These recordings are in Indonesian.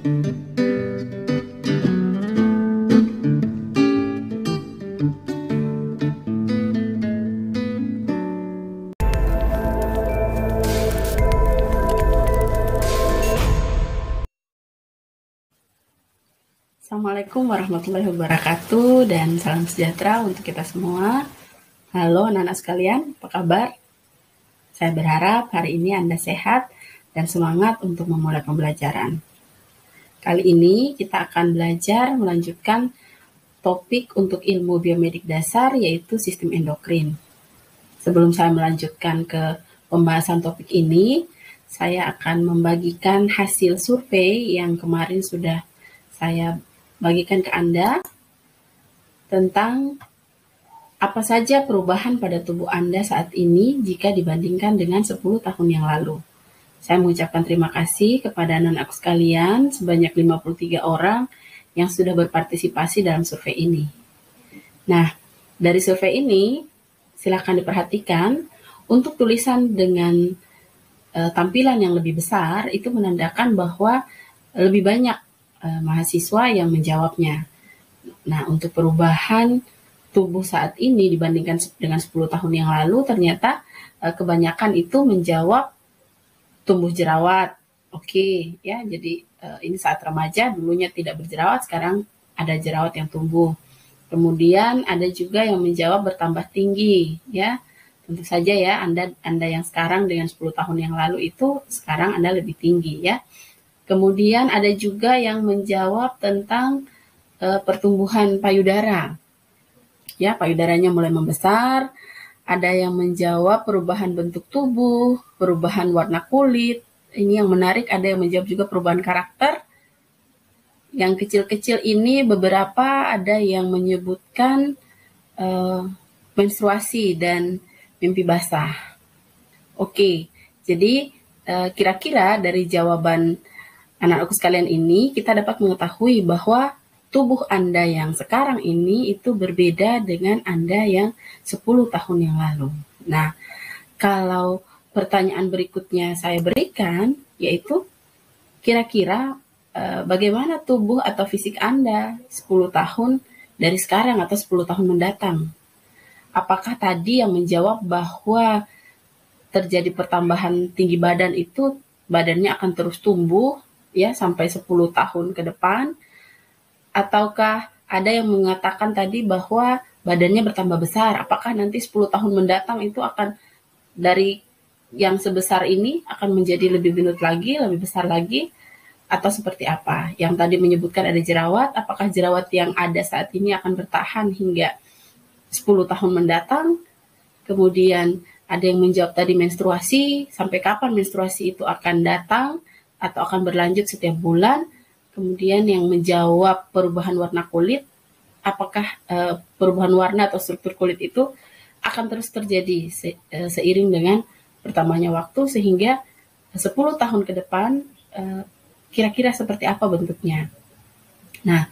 Assalamualaikum warahmatullahi wabarakatuh dan salam sejahtera untuk kita semua. Halo anak-anak sekalian, apa kabar? Saya berharap hari ini Anda sehat dan semangat untuk memulai pembelajaran. Kali ini kita akan belajar melanjutkan topik untuk ilmu biomedik dasar yaitu sistem endokrin. Sebelum saya melanjutkan ke pembahasan topik ini, saya akan membagikan hasil survei yang kemarin sudah saya bagikan ke Anda tentang apa saja perubahan pada tubuh Anda saat ini jika dibandingkan dengan 10 tahun yang lalu. Saya mengucapkan terima kasih kepada anak-anakku sekalian sebanyak 53 orang yang sudah berpartisipasi dalam survei ini. Nah, dari survei ini silakan diperhatikan untuk tulisan dengan tampilan yang lebih besar itu menandakan bahwa lebih banyak mahasiswa yang menjawabnya. Nah, untuk perubahan tubuh saat ini dibandingkan dengan 10 tahun yang lalu, ternyata kebanyakan itu menjawab tumbuh jerawat. Oke, ya. Jadi ini saat remaja, dulunya tidak berjerawat, sekarang ada jerawat yang tumbuh. Kemudian ada juga yang menjawab bertambah tinggi, ya. Tentu saja ya, Anda yang sekarang dengan 10 tahun yang lalu itu sekarang Anda lebih tinggi, ya. Kemudian ada juga yang menjawab tentang pertumbuhan payudara. Ya, payudaranya mulai membesar. Ada yang menjawab perubahan bentuk tubuh, perubahan warna kulit. Ini yang menarik, ada yang menjawab juga perubahan karakter. Yang kecil-kecil ini beberapa ada yang menyebutkan menstruasi dan mimpi basah. Oke, jadi kira-kira dari jawaban anak-anakku sekalian ini, kita dapat mengetahui bahwa tubuh Anda yang sekarang ini itu berbeda dengan Anda yang 10 tahun yang lalu. Nah, kalau pertanyaan berikutnya saya berikan, yaitu kira-kira bagaimana tubuh atau fisik Anda 10 tahun dari sekarang atau 10 tahun mendatang? Apakah tadi yang menjawab bahwa terjadi pertambahan tinggi badan itu badannya akan terus tumbuh ya sampai 10 tahun ke depan, ataukah ada yang mengatakan tadi bahwa badannya bertambah besar? Apakah nanti 10 tahun mendatang itu akan dari yang sebesar ini akan menjadi lebih gendut lagi, lebih besar lagi, atau seperti apa? Yang tadi menyebutkan ada jerawat, apakah jerawat yang ada saat ini akan bertahan hingga 10 tahun mendatang? Kemudian ada yang menjawab tadi menstruasi, sampai kapan menstruasi itu akan datang atau akan berlanjut setiap bulan. Kemudian yang menjawab perubahan warna kulit, apakah perubahan warna atau struktur kulit itu akan terus terjadi seiring dengan bertambahnya waktu, sehingga 10 tahun ke depan kira-kira seperti apa bentuknya. Nah,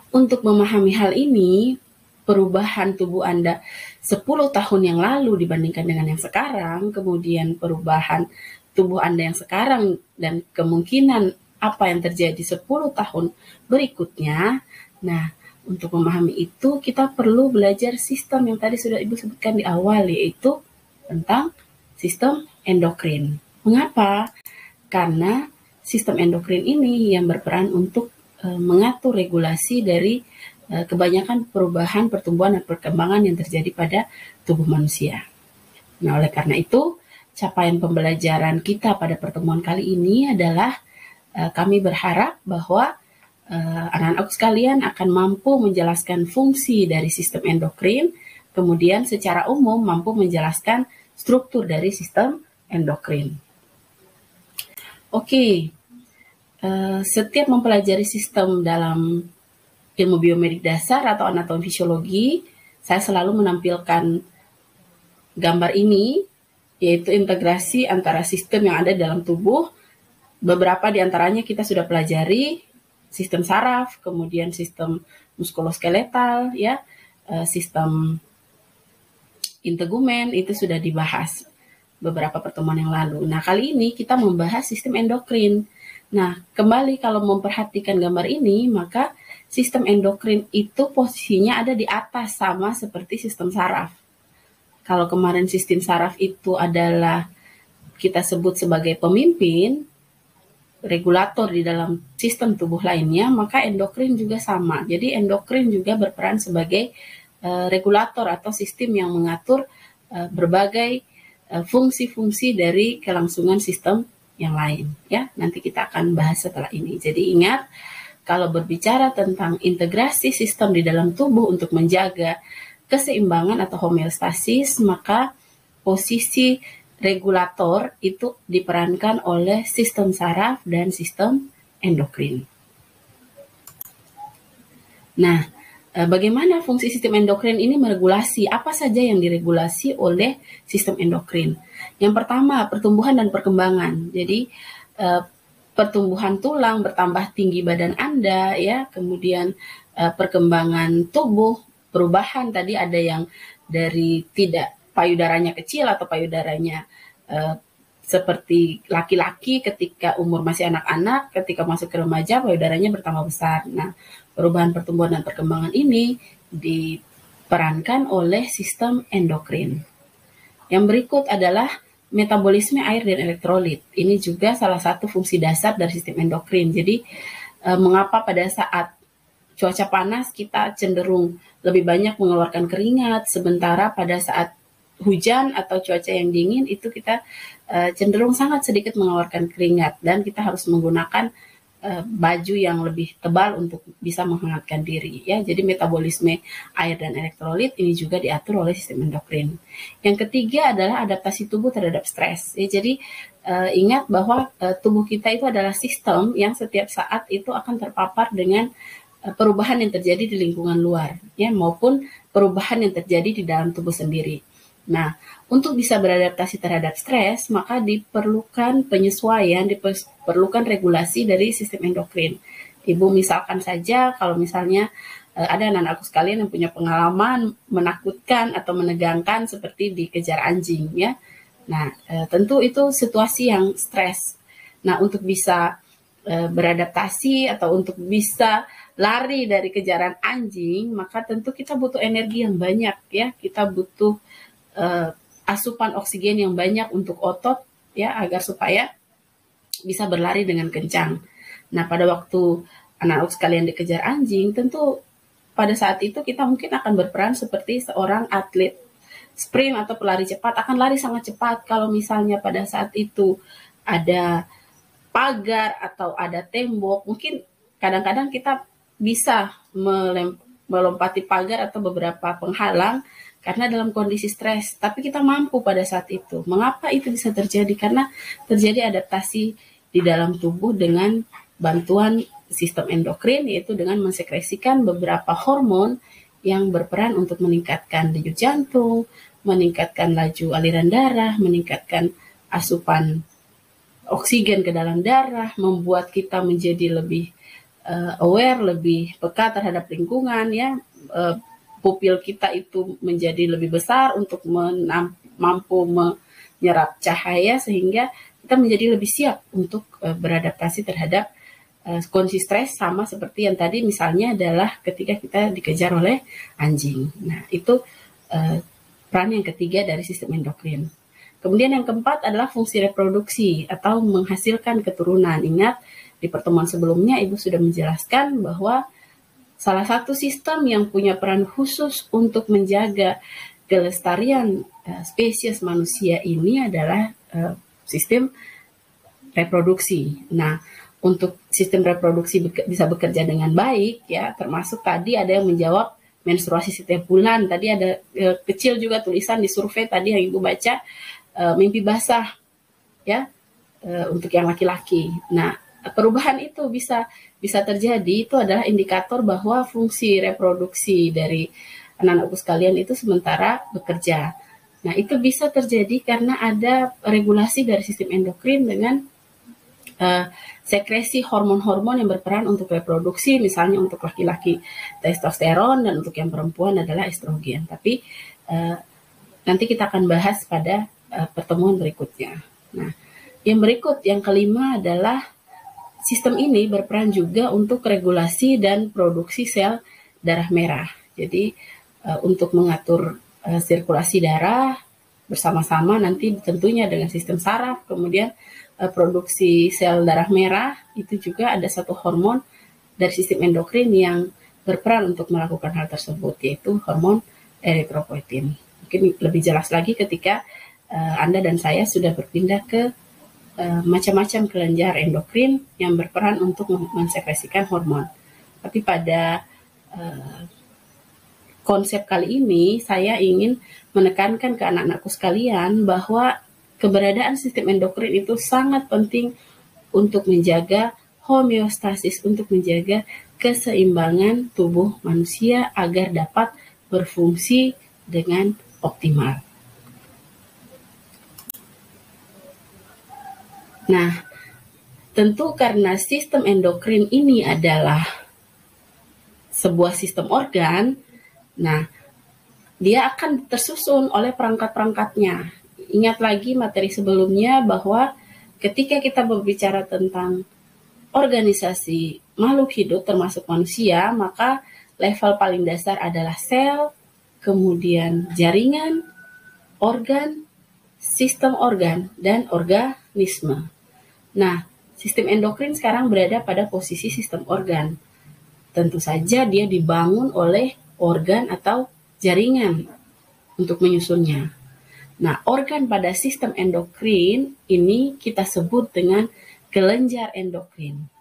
untuk memahami hal ini, perubahan tubuh Anda 10 tahun yang lalu dibandingkan dengan yang sekarang, kemudian perubahan tubuh Anda yang sekarang dan kemungkinan apa yang terjadi 10 tahun berikutnya. Nah, untuk memahami itu kita perlu belajar sistem yang tadi sudah Ibu sebutkan di awal, yaitu tentang sistem endokrin. Mengapa? Karena sistem endokrin ini yang berperan untuk mengatur regulasi dari kebanyakan perubahan, pertumbuhan, dan perkembangan yang terjadi pada tubuh manusia. Nah, oleh karena itu, capaian pembelajaran kita pada pertemuan kali ini adalah kami berharap bahwa anak-anak sekalian akan mampu menjelaskan fungsi dari sistem endokrin, kemudian secara umum mampu menjelaskan struktur dari sistem endokrin. Oke, setiap mempelajari sistem dalam ilmu biomedik dasar atau anatomi fisiologi, saya selalu menampilkan gambar ini, yaitu integrasi antara sistem yang ada dalam tubuh. Beberapa di antaranya kita sudah pelajari, sistem saraf, kemudian sistem muskuloskeletal, ya, sistem integumen, itu sudah dibahas beberapa pertemuan yang lalu. Nah, kali ini kita membahas sistem endokrin. Nah, kembali kalau memperhatikan gambar ini, maka sistem endokrin itu posisinya ada di atas sama seperti sistem saraf. Kalau kemarin sistem saraf itu adalah kita sebut sebagai pemimpin, regulator di dalam sistem tubuh lainnya, maka endokrin juga sama. Jadi endokrin juga berperan sebagai regulator atau sistem yang mengatur berbagai fungsi-fungsi dari kelangsungan sistem yang lain. Ya, nanti kita akan bahas setelah ini. Jadi ingat, kalau berbicara tentang integrasi sistem di dalam tubuh untuk menjaga keseimbangan atau homeostasis, maka posisi regulator itu diperankan oleh sistem saraf dan sistem endokrin. Nah, bagaimana fungsi sistem endokrin ini meregulasi apa saja yang diregulasi oleh sistem endokrin? Yang pertama, pertumbuhan dan perkembangan. Jadi, pertumbuhan tulang, bertambah tinggi badan Anda, ya, kemudian perkembangan tubuh, perubahan tadi ada yang dari tidak payudaranya kecil atau payudaranya seperti laki-laki ketika umur masih anak-anak, ketika masuk ke remaja payudaranya bertambah besar. Nah, perubahan pertumbuhan dan perkembangan ini diperankan oleh sistem endokrin. Yang berikut adalah metabolisme air dan elektrolit. Ini juga salah satu fungsi dasar dari sistem endokrin. Jadi, mengapa pada saat cuaca panas kita cenderung lebih banyak mengeluarkan keringat, sementara pada saat hujan atau cuaca yang dingin itu kita cenderung sangat sedikit mengeluarkan keringat, dan kita harus menggunakan baju yang lebih tebal untuk bisa menghangatkan diri, ya. Jadi metabolisme air dan elektrolit ini juga diatur oleh sistem endokrin. Yang ketiga adalah adaptasi tubuh terhadap stres, ya. Jadi ingat bahwa tubuh kita itu adalah sistem yang setiap saat itu akan terpapar dengan perubahan yang terjadi di lingkungan luar, ya, maupun perubahan yang terjadi di dalam tubuh sendiri. Nah, untuk bisa beradaptasi terhadap stres, maka diperlukan penyesuaian, diperlukan regulasi dari sistem endokrin. Ibu misalkan saja, kalau misalnya ada anak-anakku sekalian yang punya pengalaman menakutkan atau menegangkan seperti dikejar anjing, ya. Nah, tentu itu situasi yang stres. Nah, untuk bisa beradaptasi atau untuk bisa lari dari kejaran anjing, maka tentu kita butuh energi yang banyak, ya. Kita butuh asupan oksigen yang banyak untuk otot, ya, agar supaya bisa berlari dengan kencang. Nah, pada waktu anak-anak sekalian dikejar anjing, tentu pada saat itu kita mungkin akan berperan seperti seorang atlet sprint atau pelari cepat, akan lari sangat cepat. Kalau misalnya pada saat itu ada pagar atau ada tembok, mungkin kadang-kadang kita bisa melompati pagar atau beberapa penghalang karena dalam kondisi stres, tapi kita mampu pada saat itu. Mengapa itu bisa terjadi? Karena terjadi adaptasi di dalam tubuh dengan bantuan sistem endokrin, yaitu dengan mensekresikan beberapa hormon yang berperan untuk meningkatkan denyut jantung, meningkatkan laju aliran darah, meningkatkan asupan oksigen ke dalam darah, membuat kita menjadi lebih aware, lebih peka terhadap lingkungan, ya. Pupil kita itu menjadi lebih besar untuk mampu menyerap cahaya, sehingga kita menjadi lebih siap untuk beradaptasi terhadap kondisi stres, sama seperti yang tadi misalnya adalah ketika kita dikejar oleh anjing. Nah, itu peran yang ketiga dari sistem endokrin. Kemudian yang keempat adalah fungsi reproduksi atau menghasilkan keturunan. Ingat, di pertemuan sebelumnya Ibu sudah menjelaskan bahwa salah satu sistem yang punya peran khusus untuk menjaga kelestarian spesies manusia ini adalah sistem reproduksi. Nah, untuk sistem reproduksi bisa bekerja dengan baik, ya, termasuk tadi ada yang menjawab menstruasi setiap bulan. Tadi ada kecil juga tulisan di survei tadi yang Ibu baca, mimpi basah, ya, untuk yang laki-laki. Nah, perubahan itu bisa terjadi, itu adalah indikator bahwa fungsi reproduksi dari anak-anakku sekalian itu sementara bekerja. Nah, itu bisa terjadi karena ada regulasi dari sistem endokrin dengan sekresi hormon-hormon yang berperan untuk reproduksi, misalnya untuk laki-laki testosteron dan untuk yang perempuan adalah estrogen. Tapi nanti kita akan bahas pada pertemuan berikutnya. Nah, yang berikut, yang kelima adalah sistem ini berperan juga untuk regulasi dan produksi sel darah merah. Jadi untuk mengatur sirkulasi darah bersama-sama nanti tentunya dengan sistem saraf, kemudian produksi sel darah merah, itu juga ada satu hormon dari sistem endokrin yang berperan untuk melakukan hal tersebut, yaitu hormon eritropoietin. Mungkin lebih jelas lagi ketika Anda dan saya sudah berpindah ke macam-macam kelenjar endokrin yang berperan untuk mensekresikan hormon. Tapi pada konsep kali ini saya ingin menekankan ke anak-anakku sekalian bahwa keberadaan sistem endokrin itu sangat penting untuk menjaga homeostasis, untuk menjaga keseimbangan tubuh manusia agar dapat berfungsi dengan optimal. Nah, tentu karena sistem endokrin ini adalah sebuah sistem organ, nah dia akan tersusun oleh perangkat-perangkatnya. Ingat lagi materi sebelumnya bahwa ketika kita berbicara tentang organisasi makhluk hidup termasuk manusia, maka level paling dasar adalah sel, kemudian jaringan, organ, sistem organ, dan organisme. Nah, sistem endokrin sekarang berada pada posisi sistem organ. Tentu saja dia dibangun oleh organ atau jaringan untuk menyusunnya. Nah, organ pada sistem endokrin ini kita sebut dengan kelenjar endokrin.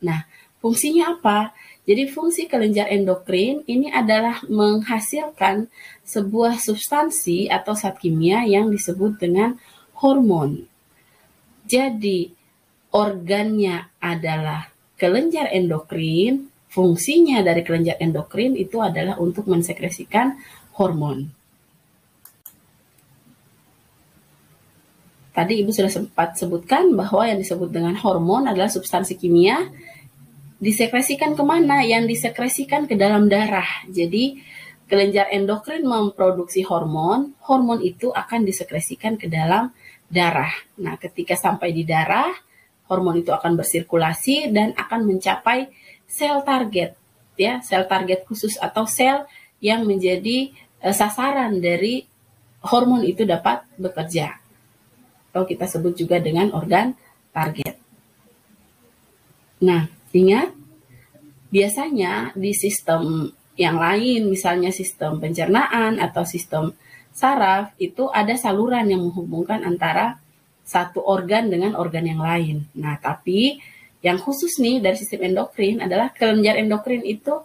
Nah, fungsinya apa? Jadi fungsi kelenjar endokrin ini adalah menghasilkan sebuah substansi atau zat kimia yang disebut dengan hormon. Jadi organnya adalah kelenjar endokrin, fungsinya dari kelenjar endokrin itu adalah untuk mensekresikan hormon. Tadi Ibu sudah sempat sebutkan bahwa yang disebut dengan hormon adalah substansi kimia disekresikan kemana? Yang disekresikan ke dalam darah. Jadi kelenjar endokrin memproduksi hormon, hormon itu akan disekresikan ke dalam darah. Nah, ketika sampai di darah, hormon itu akan bersirkulasi dan akan mencapai sel target, ya, sel target khusus atau sel yang menjadi sasaran dari hormon itu dapat bekerja. Atau kita sebut juga dengan organ target. Nah, ingat, biasanya di sistem yang lain, misalnya sistem pencernaan atau sistem saraf, itu ada saluran yang menghubungkan antara satu organ dengan organ yang lain. Nah, tapi yang khusus nih dari sistem endokrin adalah kelenjar endokrin itu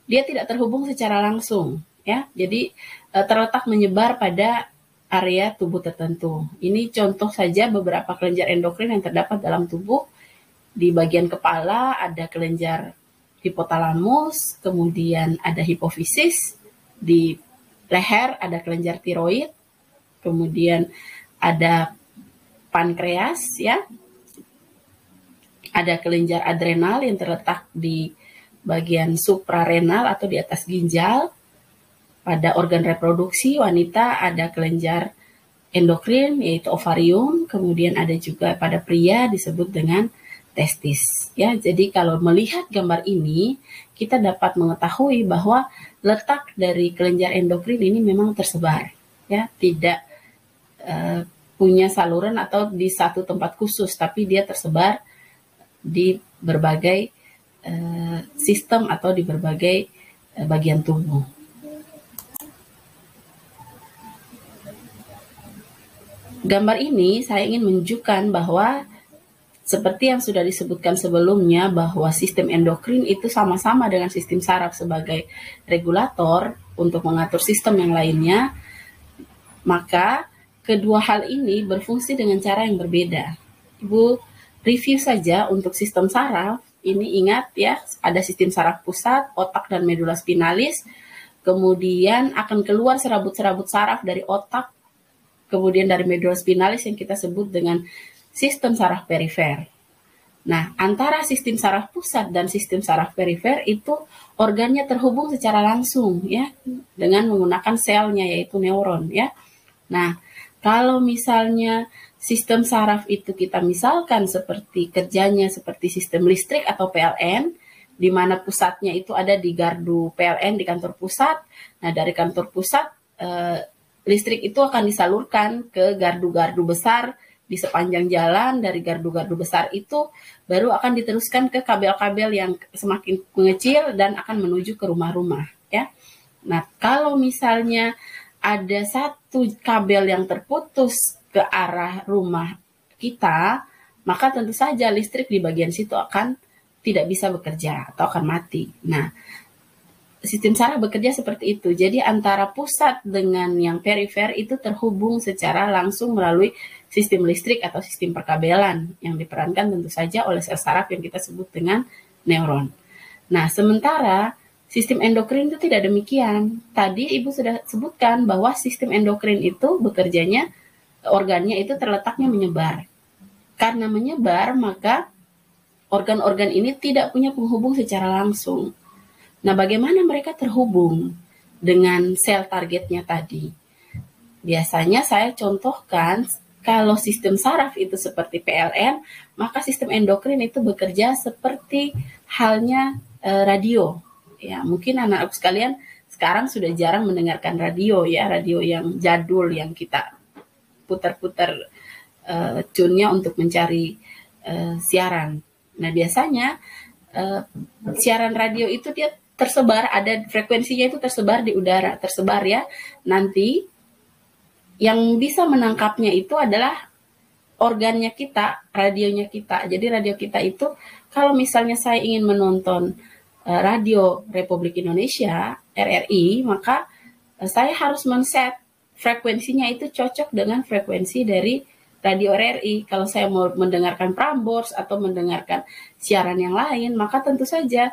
dia tidak terhubung secara langsung, ya. Jadi terletak menyebar pada area tubuh tertentu. Ini contoh saja beberapa kelenjar endokrin yang terdapat dalam tubuh. Di bagian kepala ada kelenjar hipotalamus, kemudian ada hipofisis, di leher ada kelenjar tiroid, kemudian ada pankreas, ya. Ada kelenjar adrenal yang terletak di bagian suprarenal atau di atas ginjal. Pada organ reproduksi wanita ada kelenjar endokrin yaitu ovarium, kemudian ada juga pada pria disebut dengan testis, ya. Jadi kalau melihat gambar ini kita dapat mengetahui bahwa letak dari kelenjar endokrin ini memang tersebar, ya, tidak punya saluran atau di satu tempat khusus, tapi dia tersebar di berbagai sistem atau di berbagai bagian tubuh. Gambar ini saya ingin menunjukkan bahwa seperti yang sudah disebutkan sebelumnya bahwa sistem endokrin itu sama-sama dengan sistem saraf sebagai regulator untuk mengatur sistem yang lainnya, maka kedua hal ini berfungsi dengan cara yang berbeda. Ibu review saja untuk sistem saraf, ini ingat ya, ada sistem saraf pusat, otak dan medula spinalis, kemudian akan keluar serabut-serabut saraf dari otak, kemudian dari medula spinalis yang kita sebut dengan sistem saraf perifer. Nah, antara sistem saraf pusat dan sistem saraf perifer itu organnya terhubung secara langsung, ya, dengan menggunakan selnya yaitu neuron, ya. Nah, kalau misalnya sistem saraf itu kita misalkan seperti kerjanya seperti sistem listrik atau PLN, di mana pusatnya itu ada di gardu PLN di kantor pusat. Nah, dari kantor pusat listrik itu akan disalurkan ke gardu-gardu besar di sepanjang jalan. Dari gardu-gardu besar itu baru akan diteruskan ke kabel-kabel yang semakin mengecil dan akan menuju ke rumah-rumah, ya. Nah, kalau misalnya ada satu kabel yang terputus ke arah rumah kita, maka tentu saja listrik di bagian situ akan tidak bisa bekerja atau akan mati. Nah, sistem saraf bekerja seperti itu. Jadi antara pusat dengan yang perifer itu terhubung secara langsung melalui sistem listrik atau sistem perkabelan yang diperankan tentu saja oleh sel saraf yang kita sebut dengan neuron. Nah, sementara sistem endokrin itu tidak demikian. Tadi Ibu sudah sebutkan bahwa sistem endokrin itu bekerjanya, organnya itu terletaknya menyebar. Karena menyebar, maka organ-organ ini tidak punya penghubung secara langsung. Nah, bagaimana mereka terhubung dengan sel targetnya tadi? Biasanya saya contohkan, kalau sistem saraf itu seperti PLN, maka sistem endokrin itu bekerja seperti halnya radio. Ya, mungkin anak-anak sekalian sekarang sudah jarang mendengarkan radio, ya, radio yang jadul yang kita putar-putar tune-nya untuk mencari siaran. Nah, biasanya siaran radio itu dia tersebar, ada frekuensinya itu tersebar di udara, tersebar, ya. Nanti yang bisa menangkapnya itu adalah organnya kita, radionya kita. Jadi radio kita itu, kalau misalnya saya ingin menonton Radio Republik Indonesia, RRI, maka saya harus men-set frekuensinya itu cocok dengan frekuensi dari Radio RRI. Kalau saya mau mendengarkan Prambors atau mendengarkan siaran yang lain, maka tentu saja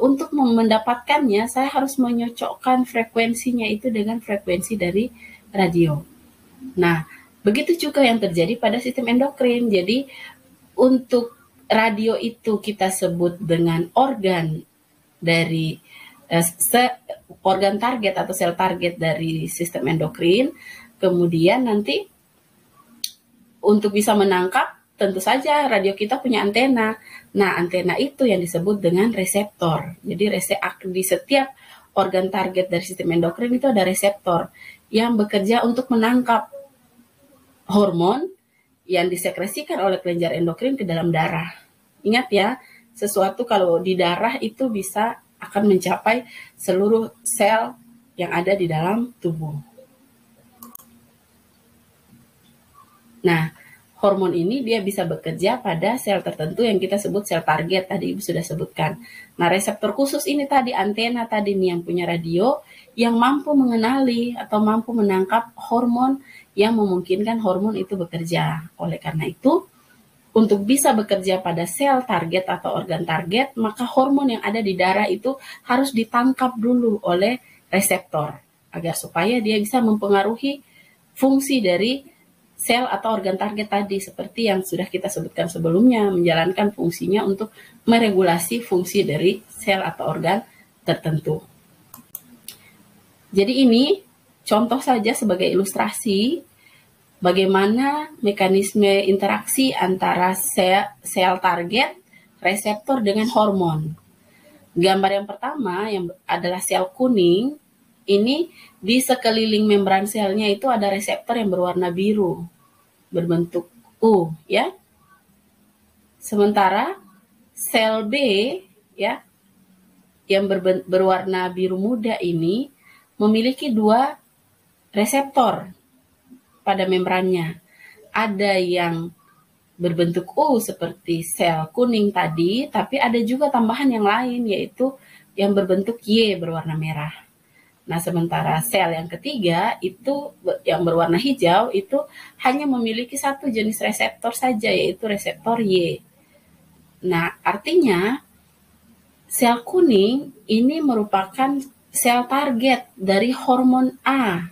untuk mendapatkannya saya harus menyocokkan frekuensinya itu dengan frekuensi dari radio. Nah, begitu juga yang terjadi pada sistem endokrin. Jadi untuk radio itu kita sebut dengan organ dari organ target atau sel target dari sistem endokrin. Kemudian nanti untuk bisa menangkap, tentu saja radio kita punya antena. Nah, antena itu yang disebut dengan reseptor. Jadi di setiap organ target dari sistem endokrin itu ada reseptor yang bekerja untuk menangkap hormon yang disekresikan oleh kelenjar endokrin ke dalam darah. Ingat ya, sesuatu kalau di darah itu bisa akan mencapai seluruh sel yang ada di dalam tubuh. Nah, hormon ini dia bisa bekerja pada sel tertentu yang kita sebut sel target, tadi Ibu sudah sebutkan. Nah, reseptor khusus ini tadi, antena tadi nih yang punya radio, yang mampu mengenali atau mampu menangkap hormon yang memungkinkan hormon itu bekerja. Oleh karena itu, untuk bisa bekerja pada sel target atau organ target, maka hormon yang ada di darah itu harus ditangkap dulu oleh reseptor, agar supaya dia bisa mempengaruhi fungsi dari sel atau organ target tadi, seperti yang sudah kita sebutkan sebelumnya, menjalankan fungsinya untuk meregulasi fungsi dari sel atau organ tertentu. Jadi ini contoh saja sebagai ilustrasi bagaimana mekanisme interaksi antara sel target, reseptor dengan hormon. Gambar yang pertama yang adalah sel kuning. Ini di sekeliling membran selnya itu ada reseptor yang berwarna biru, berbentuk U, ya. Sementara sel B, ya, yang berwarna biru muda ini memiliki dua reseptor pada membrannya. Ada yang berbentuk U seperti sel kuning tadi, tapi ada juga tambahan yang lain, yaitu yang berbentuk Y berwarna merah. Nah, sementara sel yang ketiga itu yang berwarna hijau itu hanya memiliki satu jenis reseptor saja, yaitu reseptor Y. Nah, artinya sel kuning ini merupakan sel target dari hormon A.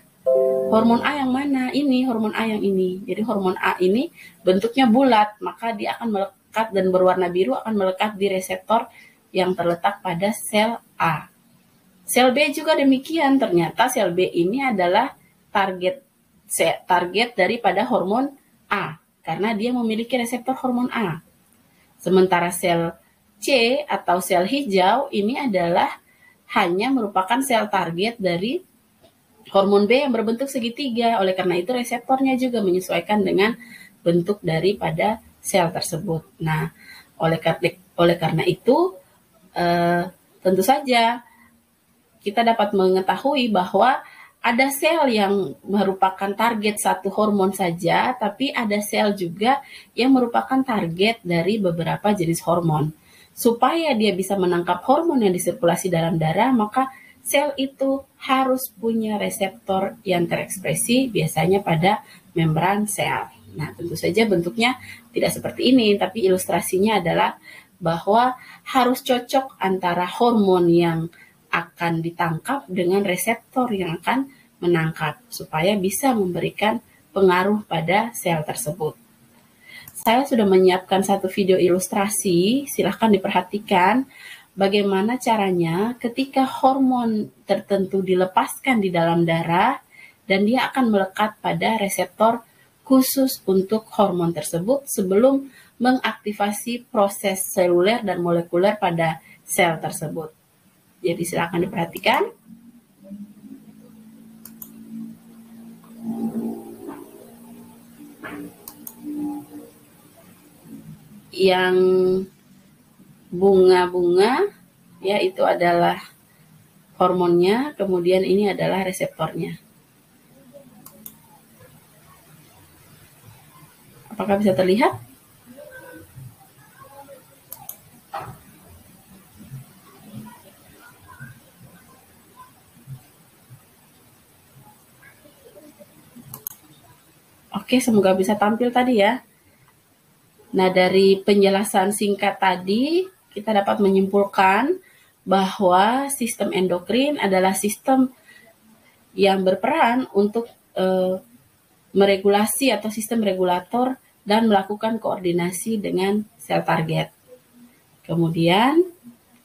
Hormon A yang mana? Ini hormon A yang ini. Jadi hormon A ini bentuknya bulat, maka dia akan melekat dan berwarna biru akan melekat di reseptor yang terletak pada sel A. Sel B juga demikian, ternyata sel B ini adalah target daripada hormon A, karena dia memiliki reseptor hormon A. Sementara sel C atau sel hijau ini adalah hanya merupakan sel target dari hormon B yang berbentuk segitiga. Oleh karena itu reseptornya juga menyesuaikan dengan bentuk daripada sel tersebut. Nah, oleh karena itu tentu saja kita dapat mengetahui bahwa ada sel yang merupakan target satu hormon saja, tapi ada sel juga yang merupakan target dari beberapa jenis hormon. Supaya dia bisa menangkap hormon yang disirkulasi dalam darah, maka sel itu harus punya reseptor yang terekspresi, biasanya pada membran sel. Nah, tentu saja bentuknya tidak seperti ini, tapi ilustrasinya adalah bahwa harus cocok antara hormon yang akan ditangkap dengan reseptor yang akan menangkap, supaya bisa memberikan pengaruh pada sel tersebut. Saya sudah menyiapkan satu video ilustrasi, silahkan diperhatikan bagaimana caranya ketika hormon tertentu dilepaskan di dalam darah dan dia akan melekat pada reseptor khusus untuk hormon tersebut sebelum mengaktifasi proses seluler dan molekuler pada sel tersebut. Jadi silakan diperhatikan. Yang bunga-bunga ya itu adalah hormonnya, kemudian ini adalah reseptornya. Apakah bisa terlihat? Oke, semoga bisa tampil tadi ya. Nah, dari penjelasan singkat tadi, kita dapat menyimpulkan bahwa sistem endokrin adalah sistem yang berperan untuk meregulasi atau sistem regulator dan melakukan koordinasi dengan sel target. Kemudian,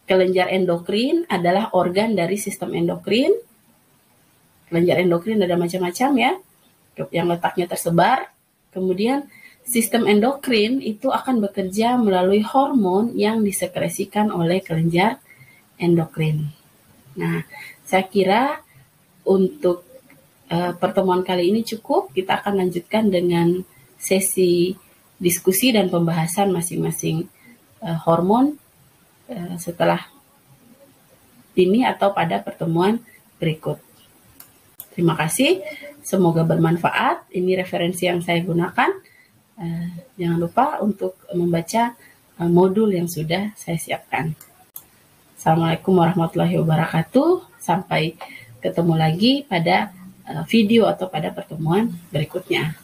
kelenjar endokrin adalah organ dari sistem endokrin. Kelenjar endokrin ada macam-macam ya, yang letaknya tersebar. Kemudian sistem endokrin itu akan bekerja melalui hormon yang disekresikan oleh kelenjar endokrin. Nah, saya kira untuk pertemuan kali ini cukup. Kita akan lanjutkan dengan sesi diskusi dan pembahasan masing-masing hormon setelah ini atau pada pertemuan berikut. Terima kasih. Semoga bermanfaat. Ini referensi yang saya gunakan. Jangan lupa untuk membaca modul yang sudah saya siapkan. Assalamualaikum warahmatullahi wabarakatuh. Sampai ketemu lagi pada video atau pada pertemuan berikutnya.